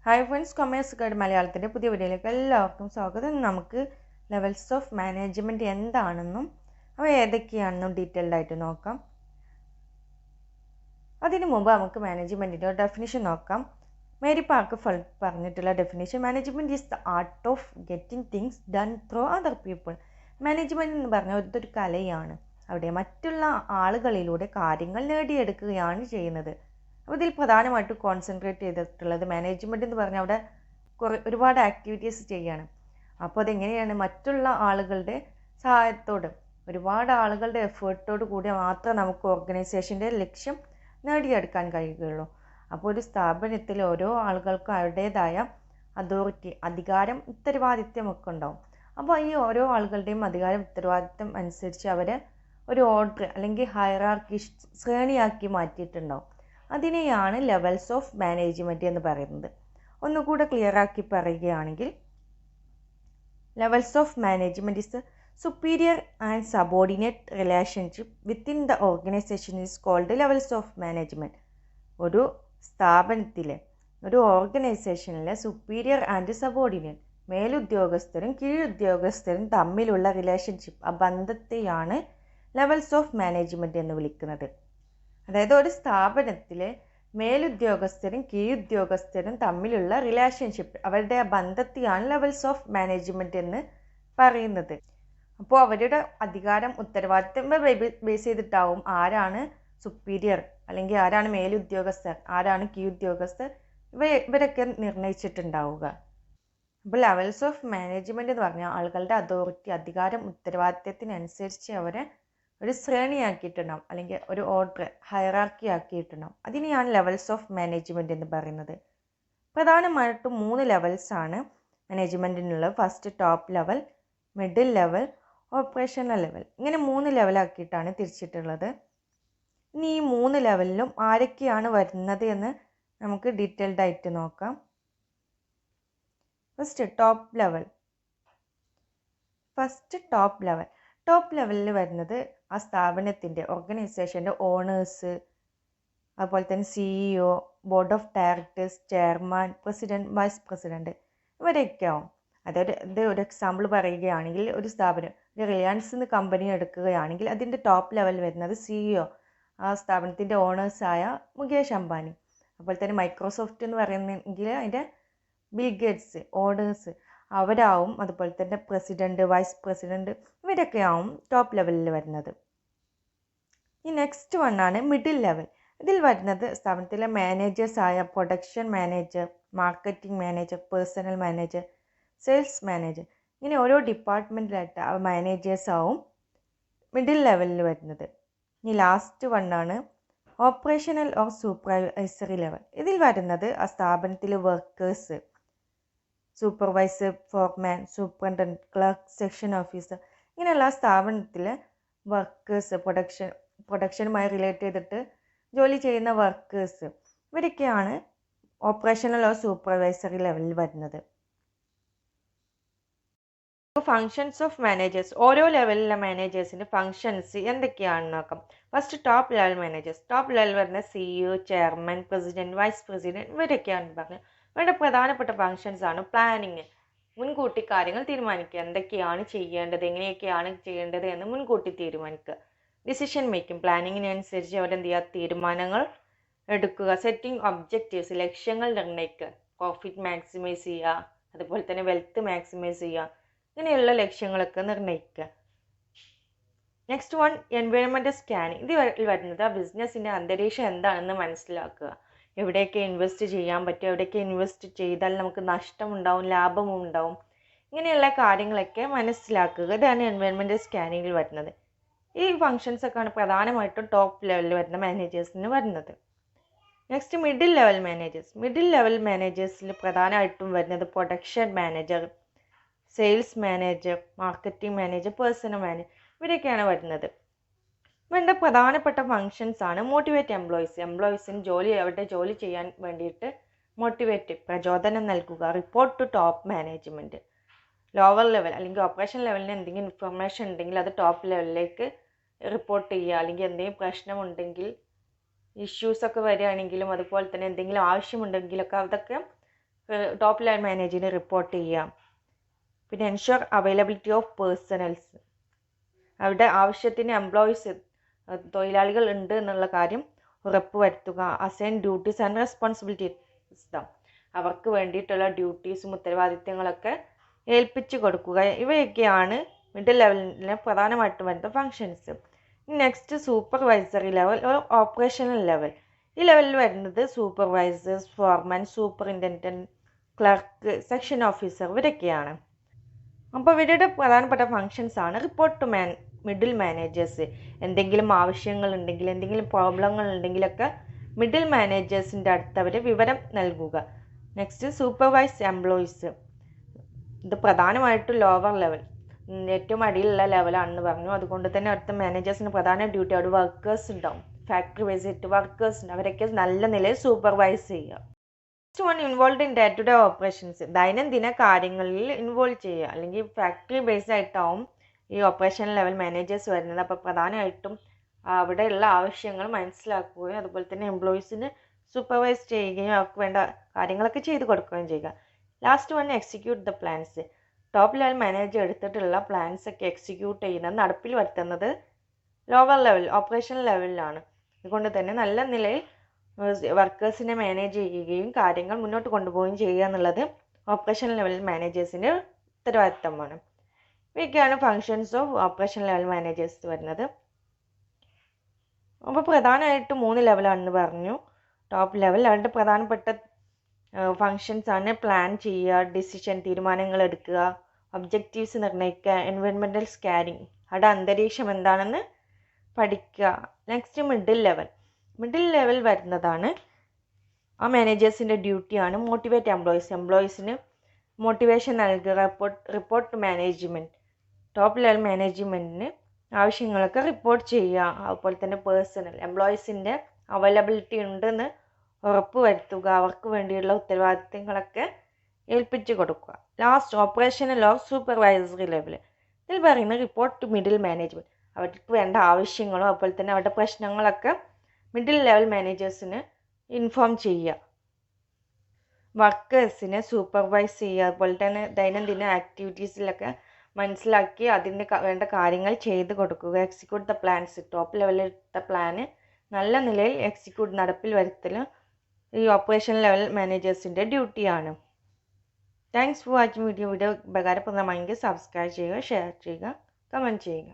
Hi friends, commerce guide മലയാളത്തിൻ്റെ പുതിയ വീഡിയോയിലേക്ക് എല്ലാവർക്കും സ്വാഗതം. നമുക്ക് ലെവൽസ് ഓഫ് മാനേജ്മെൻറ്റ് എന്താണെന്നും അവ ഏതൊക്കെയാണെന്നും ഡീറ്റെയിൽഡ് ആയിട്ട് നോക്കാം. അതിനു മുമ്പ് നമുക്ക് മാനേജ്മെൻറ്റിൻ്റെ ഡെഫിനിഷൻ നോക്കാം. മേരി പാർക്ക് പറഞ്ഞിട്ടുള്ള definition: management is the art of getting things done through other people. Management എന്ന് പറഞ്ഞാൽ ഇതൊരു കലയാണ്. അവിടെ മറ്റുള്ള ആളുകളിലൂടെ കാര്യങ്ങൾ നേടിയെടുക്കുകയാണ് ചെയ്യുന്നത്. അപ്പോൾ ഇതിൽ പ്രധാനമായിട്ട് കോൺസെൻട്രേറ്റ് ചെയ്തിട്ടുള്ളത് മാനേജ്മെൻറ്റ് എന്ന് പറഞ്ഞാൽ അവിടെ ഒരുപാട് ആക്ടിവിറ്റീസ് ചെയ്യാണ്. അപ്പോൾ അതെങ്ങനെയാണ്? മറ്റുള്ള ആളുകളുടെ സഹായത്തോട്, ഒരുപാട് ആളുകളുടെ എഫേർട്ടോട് കൂടി മാത്രം നമുക്ക് ഓർഗനൈസേഷൻ്റെ ലക്ഷ്യം നേടിയെടുക്കാൻ കഴിയുകയുള്ളൂ. അപ്പോൾ ഒരു സ്ഥാപനത്തിൽ ഓരോ ആളുകൾക്കും അവരുടേതായ അതോറിറ്റി, അധികാരം, ഉത്തരവാദിത്വമൊക്കെ ഉണ്ടാവും. അപ്പോൾ ഈ ഓരോ ആളുകളുടെയും അധികാരം, ഉത്തരവാദിത്വം അനുസരിച്ച് അവരെ ഒരു ഓർഡർ അല്ലെങ്കിൽ ഹയറാർക്കി, ശ്രേണിയാക്കി മാറ്റിയിട്ടുണ്ടാവും. അതിനെയാണ് ലെവൽസ് ഓഫ് മാനേജ്മെൻറ്റ് എന്ന് പറയുന്നത്. ഒന്നുകൂടെ ക്ലിയർ ആക്കി പറയുകയാണെങ്കിൽ, levels of management is superior and subordinate relationship within the organisation is called levels of management. ഒരു സ്ഥാപനത്തിലെ, ഒരു ഓർഗനൈസേഷനിലെ സുപ്പീരിയർ ആൻഡ് സബോർഡിനേറ്റ്, മേലുദ്യോഗസ്ഥരും കീഴുദ്യോഗസ്ഥരും തമ്മിലുള്ള റിലേഷൻഷിപ്പ്, ആ ബന്ധത്തെയാണ് ലെവൽസ് ഓഫ് മാനേജ്മെൻറ്റ് എന്ന് വിളിക്കുന്നത്. അതായത് ഒരു സ്ഥാപനത്തിലെ മേലുദ്യോഗസ്ഥരും കീഴുദ്യോഗസ്ഥരും തമ്മിലുള്ള റിലേഷൻഷിപ്പ്, അവരുടെ ബന്ധത്തെയാണ് ലെവൽസ് ഓഫ് മാനേജ്മെൻറ്റ് എന്ന് പറയുന്നത്. അപ്പോൾ അവരുടെ അധികാരം, ഉത്തരവാദിത്തം ബേസ് ചെയ്തിട്ടാവും ആരാണ് സുപ്പീരിയർ അല്ലെങ്കിൽ ആരാണ് മേലുദ്യോഗസ്ഥർ, ആരാണ് കീഴുദ്യോഗസ്ഥർ, ഇവരൊക്കെ നിർണയിച്ചിട്ടുണ്ടാവുക. അപ്പോൾ ലെവൽസ് ഓഫ് മാനേജ്മെൻറ്റ് എന്ന് പറഞ്ഞാൽ ആളുകളുടെ അതോറിറ്റി, അധികാരം, ഉത്തരവാദിത്തത്തിനനുസരിച്ച് അവരെ ഒരു ശ്രേണിയാക്കിയിട്ടുണ്ടാവും അല്ലെങ്കിൽ ഒരു ഓർഡർ, ഹയറാർക്കി ആക്കിയിട്ടുണ്ടാവും. അതിനെയാണ് ലെവൽസ് ഓഫ് മാനേജ്മെൻറ്റ് എന്ന് പറയുന്നത്. പ്രധാനമായിട്ടും 3 ലെവൽസാണ് മാനേജ്മെൻറ്റിനുള്ളത്. First top level, middle level, operational level. ഇങ്ങനെ 3 ലെവലാക്കിയിട്ടാണ് തിരിച്ചിട്ടുള്ളത്. ഇനി ഈ 3 ലെവലിലും ആരൊക്കെയാണ് വരുന്നത് എന്ന് നമുക്ക് ഡീറ്റെയിൽഡ് ആയിട്ട് നോക്കാം. ഫസ്റ്റ് ടോപ്പ് ലെവലിൽ വരുന്നത് ആ സ്ഥാപനത്തിൻ്റെ, ഓർഗനൈസേഷൻ്റെ ഓണേഴ്സ്, അതുപോലെ തന്നെ CEO, board of directors, chairman, president, vice president, ഇവരൊക്കെ ആവും. അതായത് ഒരു എക്സാമ്പിൾ പറയുകയാണെങ്കിൽ, ഒരു സ്ഥാപനം, ഒരു റിലയൻസ് എന്ന കമ്പനി എടുക്കുകയാണെങ്കിൽ അതിൻ്റെ ടോപ്പ് ലെവൽ വരുന്നത് CEO, ആ സ്ഥാപനത്തിൻ്റെ ഓണേഴ്സായ മുകേഷ് അംബാനി. അതുപോലെ തന്നെ മൈക്രോസോഫ്റ്റ് എന്ന് പറയുന്നെങ്കിൽ അതിൻ്റെ ബിൽ ഗേറ്റ്സ്, ഓണേഴ്സ് അവരാവും. അതുപോലെ തന്നെ പ്രസിഡൻറ്റ്, വൈസ് പ്രസിഡൻറ്റ്, ഇവരൊക്കെ ആവും ടോപ്പ് ലെവലിൽ വരുന്നത്. ഈ നെക്സ്റ്റ് വണ്ണാണ് മിഡിൽ ലെവൽ. ഇതിൽ വരുന്നത് സ്ഥാപനത്തിലെ മാനേജേഴ്സായ production manager, marketing manager, personnel manager, sales manager, ഇങ്ങനെ ഓരോ ഡിപ്പാർട്ട്മെൻറ്റിലായിട്ട് ആ മാനേജേഴ്സ് ആവും മിഡിൽ ലെവലിൽ വരുന്നത്. ഇനി ലാസ്റ്റ് വണ്ണാണ് ഓപ്പറേഷണൽ ഓർ സൂപ്പർവൈസറി ലെവൽ. ഇതിൽ വരുന്നത് ആ സ്ഥാപനത്തിലെ workers, supervisor, foreman, superintendent, clerk, section officer, ഇങ്ങനെയുള്ള സ്ഥാപനത്തിലെ വർക്കേഴ്സ്, പ്രൊഡക്ഷനുമായി റിലേറ്റ് ചെയ്തിട്ട് ജോലി ചെയ്യുന്ന വർക്കേഴ്സ്, ഇവരൊക്കെയാണ് ഓപ്പറേഷണൽ ഓർ സൂപ്പർവൈസറി ലെവലിൽ വരുന്നത്. ഫങ്ഷൻസ് ഓഫ് മാനേജേഴ്സ്, ഓരോ ലെവലിലെ മാനേജേഴ്സിൻ്റെ ഫങ്ഷൻസ് എന്തൊക്കെയാണെന്ന് നോക്കാം. First top level managers. Top level വരുന്ന CEO, chairman, president, vice president, ഇവരൊക്കെയാണെന്ന് പറഞ്ഞു. ഇവരുടെ പ്രധാനപ്പെട്ട ഫങ്ഷൻസ് ആണ് പ്ലാനിങ്, മുൻകൂട്ടി കാര്യങ്ങൾ തീരുമാനിക്കുക, എന്തൊക്കെയാണ് ചെയ്യേണ്ടത്, എങ്ങനെയൊക്കെയാണ് ചെയ്യേണ്ടത് എന്ന് മുൻകൂട്ടി തീരുമാനിക്കുക. ഡിസിഷൻ മേക്കിംഗ്, പ്ലാനിങ്ങിനനുസരിച്ച് അവരെന്ത് ചെയ്യുക, തീരുമാനങ്ങൾ എടുക്കുക. സെറ്റിംഗ് ഒബ്ജക്റ്റീവ്സ്, ലക്ഷ്യങ്ങൾ നിർണ്ണയിക്കുക. പ്രോഫിറ്റ് മാക്സിമൈസ് ചെയ്യുക, അതുപോലെ തന്നെ വെൽത്ത് മാക്സിമൈസ് ചെയ്യുക, ഇങ്ങനെയുള്ള ലക്ഷ്യങ്ങളൊക്കെ നിർണ്ണയിക്കുക. Next one environmental scanning. ഇത് വരുന്നത് ആ ബിസിനസ്സിൻ്റെ അന്തരീക്ഷം എന്താണെന്ന് മനസ്സിലാക്കുക. എവിടെയൊക്കെ ഇൻവെസ്റ്റ് ചെയ്യാൻ പറ്റും, എവിടെയൊക്കെ ഇൻവെസ്റ്റ് ചെയ്താൽ നമുക്ക് നഷ്ടമുണ്ടാവും, ലാഭവും ഉണ്ടാവും, ഇങ്ങനെയുള്ള കാര്യങ്ങളൊക്കെ മനസ്സിലാക്കുക. ഇതാണ് എൻവയോൺമെൻറ്റൽ സ്കാനിങ്ങിൽ വരുന്നത്. ഈ ഫങ്ഷൻസൊക്കെയാണ് പ്രധാനമായിട്ടും ടോപ്പ് ലെവലിൽ വരുന്ന മാനേജേഴ്സിന് വരുന്നത്. Next middle level managers. Middle level മാനേജേഴ്സിൽ പ്രധാനമായിട്ടും വരുന്നത് production manager, sales manager, marketing manager, personnel manager, ഇവരൊക്കെയാണ് വരുന്നത്. ഇവരുടെ പ്രധാനപ്പെട്ട ഫങ്ഷൻസ് ആണ് മോട്ടിവേറ്റ് എംപ്ലോയീസിന് അവരുടെ ജോലി ചെയ്യാൻ വേണ്ടിയിട്ട് പ്രചോദനം നൽകുക. Report to top management. Lower level അല്ലെങ്കിൽ ഓപ്പറേഷൻ ലെവലിന് എന്തെങ്കിലും ഇൻഫർമേഷൻ ഉണ്ടെങ്കിൽ അത് ടോപ്പ് ലെവലിലേക്ക് റിപ്പോർട്ട് ചെയ്യുക. അല്ലെങ്കിൽ എന്തെങ്കിലും പ്രശ്നമുണ്ടെങ്കിൽ, ഇഷ്യൂസൊക്കെ വരികയാണെങ്കിലും അതുപോലെ തന്നെ എന്തെങ്കിലും ആവശ്യമുണ്ടെങ്കിലൊക്കെ അതൊക്കെ ടോപ്പ് ലെവൽ മാനേജറിന് റിപ്പോർട്ട് ചെയ്യാം. പിന്നെ എൻഷുർ അവൈലബിലിറ്റി ഓഫ് പേഴ്സണൽസ്, അവിടെ ആവശ്യത്തിന് എംപ്ലോയീസ് തൊഴിലാളികൾ ഉണ്ട് എന്നുള്ള കാര്യം ഉറപ്പുവരുത്തുക. അസൈൻ ഡ്യൂട്ടീസ് ആൻഡ് റെസ്പോൺസിബിലിറ്റീസ്, അവർക്ക് വേണ്ടിയിട്ടുള്ള ഡ്യൂട്ടീസും ഉത്തരവാദിത്തങ്ങളൊക്കെ ഏൽപ്പിച്ചു കൊടുക്കുക. ഇവയൊക്കെയാണ് മിഡിൽ ലെവലിലെ പ്രധാനമായിട്ടും വരുന്ന functions. Next supervisory level operational level. ഈ ലെവലിൽ വരുന്നത് സൂപ്പർവൈസേഴ്സ്, ഫോർമാൻ, സൂപ്പറിൻറ്റൻഡൻറ്റ്, ക്ലർക്ക്, സെക്ഷൻ ഓഫീസർ ഇവരൊക്കെയാണ്. അപ്പോൾ ഇവരുടെ പ്രധാനപ്പെട്ട ഫങ്ഷൻസ് ആണ് റിപ്പോർട്ട് ടു മിഡിൽ മാനേജേഴ്സ്. എന്തെങ്കിലും ആവശ്യങ്ങളുണ്ടെങ്കിൽ, എന്തെങ്കിലും പ്രോബ്ലങ്ങൾ ഉണ്ടെങ്കിലൊക്കെ മിഡിൽ മാനേജേഴ്സിൻ്റെ അടുത്ത് അവർ വിവരം നൽകുക. നെക്സ്റ്റ് സൂപ്പർവൈസ് എംപ്ലോയീസ്, ഇത് പ്രധാനമായിട്ടും ലോവർ ലെവൽ, ഏറ്റവും അടിയിലുള്ള ലെവലാണെന്ന് പറഞ്ഞു. അതുകൊണ്ട് തന്നെ അടുത്ത മാനേജേഴ്സിന് പ്രധാന ഡ്യൂട്ടി അവിടെ വർക്കേഴ്സ് ഉണ്ടാവും, ഫാക്ടറി വിസിറ്റ് വർക്കേഴ്സ് ഉണ്ട്, അവരൊക്കെ നല്ല നിലയിൽ സൂപ്പർവൈസ് ചെയ്യുക. Next one involve in day to day operations, ദൈനംദിന കാര്യങ്ങളിൽ ഇൻവോൾവ് ചെയ്യുക. അല്ലെങ്കിൽ ഫാക്ടറി ബേസ്ഡ് ആയിട്ടാവും ഈ ഓപ്പറേഷൻ ലെവൽ മാനേജേഴ്സ് വരുന്നത്. അപ്പോൾ പ്രധാനമായിട്ടും അവിടെയുള്ള ആവശ്യങ്ങൾ മനസ്സിലാക്കുകയും അതുപോലെ തന്നെ എംപ്ലോയീസിന് സൂപ്പർവൈസ് ചെയ്യുകയും അവർക്ക് വേണ്ട കാര്യങ്ങളൊക്കെ ചെയ്ത് കൊടുക്കുകയും ചെയ്യുക. Last one execute the plans, top level manager എടുത്തിട്ടുള്ള പ്ലാൻസ് ഒക്കെ എക്സിക്യൂട്ട് ചെയ്യുന്നത്, നടപ്പിൽ വരുത്തുന്നത് ലോവർ ലെവൽ ഓപ്പറേഷൻ ലെവലിലാണ്. അതുകൊണ്ട് തന്നെ നല്ല നിലയിൽ വർക്കേഴ്സിനെ മാനേജ് ചെയ്യുകയും കാര്യങ്ങൾ മുന്നോട്ട് കൊണ്ടുപോവുകയും ചെയ്യുക എന്നുള്ളത് ഓപ്പറേഷൻ ലെവൽ മാനേജേഴ്സിൻ്റെ ഉത്തരവാദിത്തമാണ്. ഇവയൊക്കെയാണ് functions of operation level managers വരുന്നത്. അപ്പോൾ പ്രധാനമായിട്ടും 3 ലെവലാണെന്ന് പറഞ്ഞു. ടോപ്പ് ലെവൽ അവരുടെ പ്രധാനപ്പെട്ട ഫങ്ഷൻസ് ആണ് പ്ലാൻ ചെയ്യുക, ഡിസിഷൻ തീരുമാനങ്ങൾ എടുക്കുക, ഒബ്ജക്റ്റീവ്സ് നിർണ്ണയിക്കുക, എൻവയോൺമെൻറ്റൽ സ്കാനിങ്, അവിടെ അന്തരീക്ഷം എന്താണെന്ന് പഠിക്കുക. നെക്സ്റ്റ് മിഡിൽ ലെവൽ വരുന്നതാണ് ആ മാനേജേഴ്സിൻ്റെ ഡ്യൂട്ടിയാണ് മോട്ടിവേറ്റ് എംപ്ലോയീസിന് മോട്ടിവേഷൻ നൽകുക, റിപ്പോർട്ട് മാനേജ്മെൻറ്റ്, ടോപ്പ് ലെവൽ മാനേജ്മെൻറ്റിന് ആവശ്യങ്ങളൊക്കെ റിപ്പോർട്ട് ചെയ്യുക. അതുപോലെ തന്നെ പേഴ്സണൽ എംപ്ലോയീസിൻ്റെ അവൈലബിലിറ്റി ഉണ്ടെന്ന് ഉറപ്പ് വരുത്തുക, അവർക്ക് വേണ്ടിയുള്ള ഉത്തരവാദിത്തങ്ങളൊക്കെ ഏൽപ്പിച്ചു കൊടുക്കുക. Last operational of supervisory level, ഇതിൽ പറയുന്നത് റിപ്പോർട്ട് ടു മിഡിൽ മാനേജ്മെൻറ്റ്, അവർക്ക് വേണ്ട ആവശ്യങ്ങളും അതുപോലെ തന്നെ അവരുടെ പ്രശ്നങ്ങളൊക്കെ മിഡിൽ ലെവൽ മാനേജേഴ്സിന് ഇൻഫോം ചെയ്യുക, വർക്കേഴ്സിനെ സൂപ്പർവൈസ് ചെയ്യുക, അതുപോലെ തന്നെ ദൈനംദിന ആക്ടിവിറ്റീസിലൊക്കെ മനസ്സിലാക്കി അതിന് വേണ്ട കാര്യങ്ങൾ ചെയ്ത് കൊടുക്കുക. എക്സിക്യൂട്ട് ദ പ്ലാൻസ്, ടോപ്പ് ലെവലിലത്തെ പ്ലാന് നല്ല നിലയിൽ നടപ്പിൽ വരുത്തൽ ഈ ഓപ്പറേഷൻ ലെവൽ മാനേജേഴ്സിൻ്റെ ഡ്യൂട്ടിയാണ്. താങ്ക്സ് ഫോർ വാച്ചിങ് വീഡിയോ ഉപകാരപ്രദമായെങ്കിൽ സബ്സ്ക്രൈബ് ചെയ്യുക, ഷെയർ ചെയ്യുക, കമൻറ്റ് ചെയ്യുക.